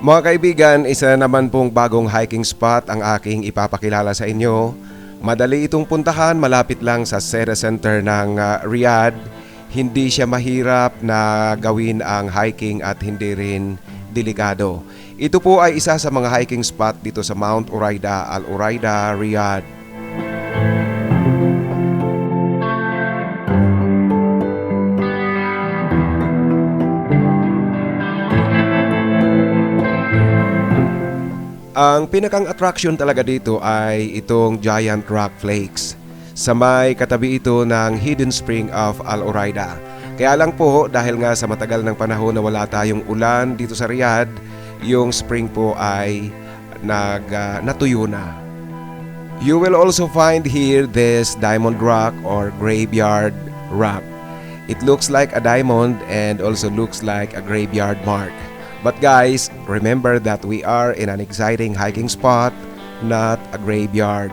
Mga kaibigan, isa na naman pong bagong hiking spot ang aking ipapakilala sa inyo. Madali itong puntahan, malapit lang sa City Center ng Riyadh. Hindi siya mahirap na gawin ang hiking at hindi rin delikado. Ito po ay isa sa mga hiking spot dito sa Mount Uraida, Al Uraida, Riyadh. Ang pinakang attraction talaga dito ay itong giant rock flakes. Sa may katabi ito ng Hidden Spring of Al Uraida. Kaya lang po dahil nga sa matagal ng panahon na wala tayong ulan dito sa Riyadh, yung spring po ay natuyo na. You will also find here this diamond rock or graveyard rock. It looks like a diamond and also looks like a graveyard mark. But guys, remember that we are in an exciting hiking spot, not a graveyard.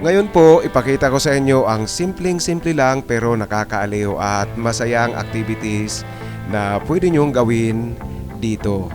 Ngayon po, ipakita ko sa inyo ang simpleng-simple lang pero nakakaaliw at masayang activities na pwede nyong gawin dito.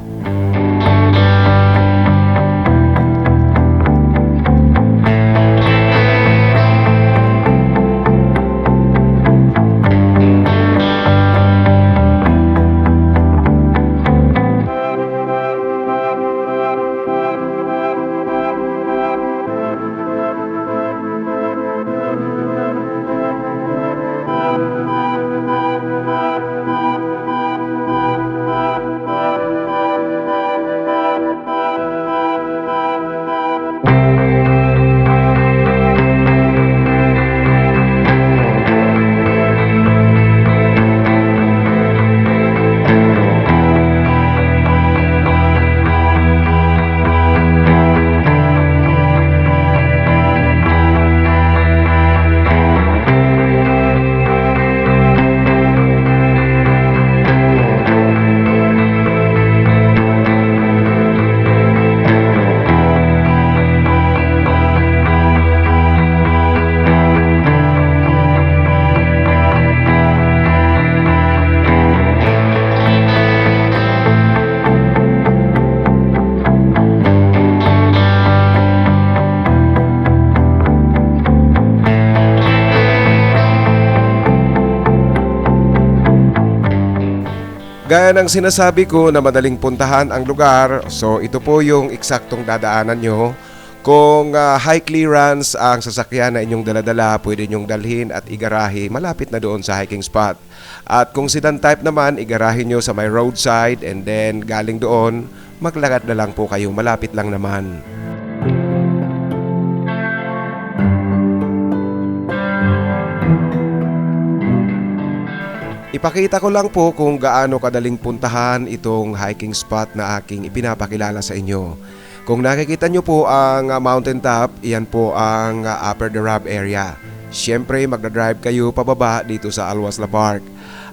Gaya ng sinasabi ko na madaling puntahan ang lugar, so ito po yung eksaktong dadaanan nyo. Kung high clearance ang sasakyan na inyong daladala, pwede nyong dalhin at igarahe malapit na doon sa hiking spot. At kung sedan type naman, igarahe nyo sa may roadside and then galing doon, maglakad na lang po kayo, malapit lang naman. Ipakita ko lang po kung gaano kadaling puntahan itong hiking spot na aking ipinapakilala sa inyo. Kung nakikita nyo po ang mountain top, iyan po ang Upper Darab area. Siyempre magdadrive kayo pababa dito sa Al Wasla Park.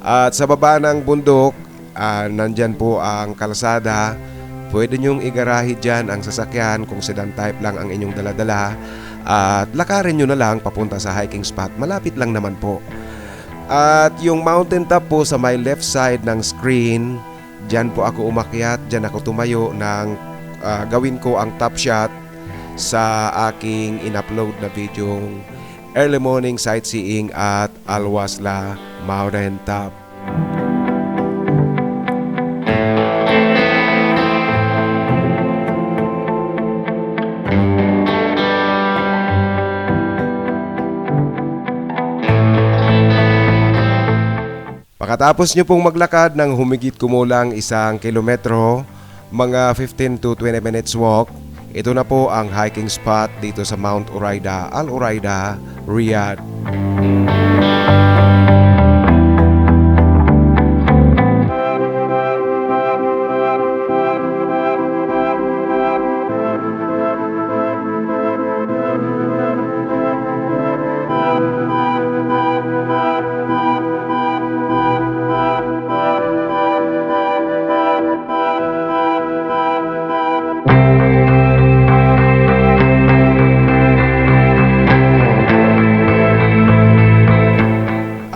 At sa baba ng bundok, nandyan po ang kalsada. Pwede nyong igarahe dyan ang sasakyan kung sedan type lang ang inyong daladala. At lakarin nyo na lang papunta sa hiking spot, malapit lang naman po. At yung mountain top po sa my left side ng screen, dyan po ako umakyat, dyan ako tumayo ng gawin ko ang top shot sa aking in-upload na videong early morning sightseeing at Al Wasla Mountain Top. Pagkatapos nyo pong maglakad ng humigit kumulang 1 kilometro, mga 15 to 20 minutes walk, ito na po ang hiking spot dito sa Mount Uraida, Al Uraida, Riyadh.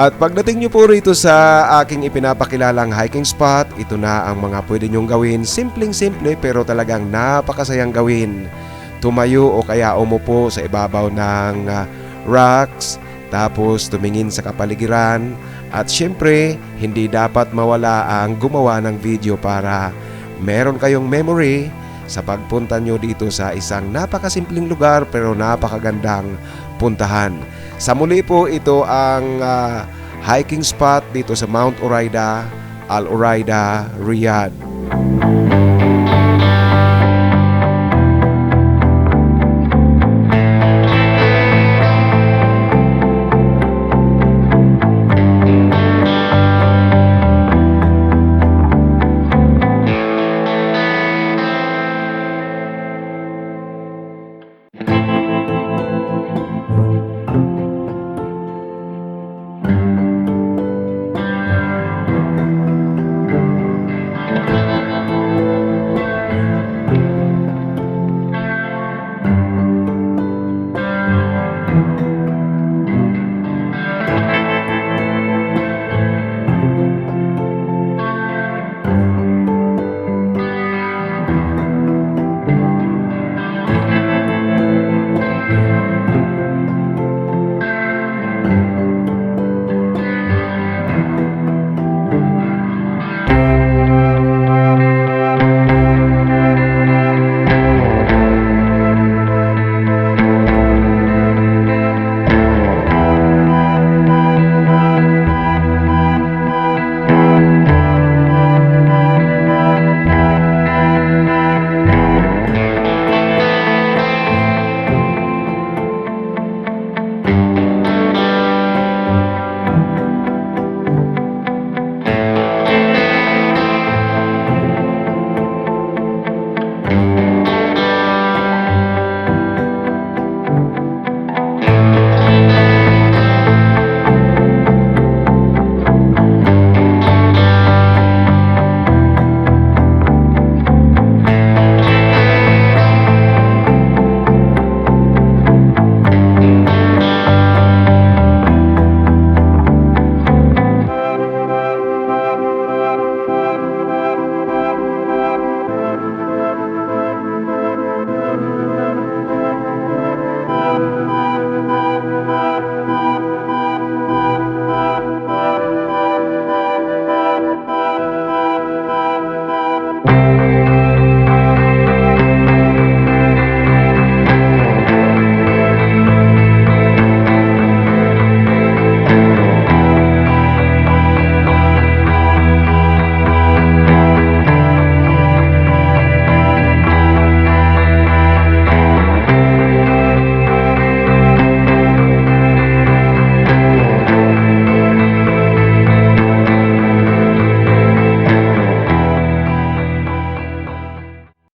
At pagdating nyo po rito sa aking ipinapakilalang hiking spot, ito na ang mga pwede nyong gawin. Simpleng-simple pero talagang napakasayang gawin. Tumayo o kaya umupo sa ibabaw ng rocks, tapos tumingin sa kapaligiran. At syempre, hindi dapat mawala ang gumawa ng video para meron kayong memory sa pagpunta nyo dito sa isang napakasimpleng lugar pero napakagandang puntahan. Sa muli po, ito ang hiking spot dito sa Mount Uraida, Al Uraida, Riyadh.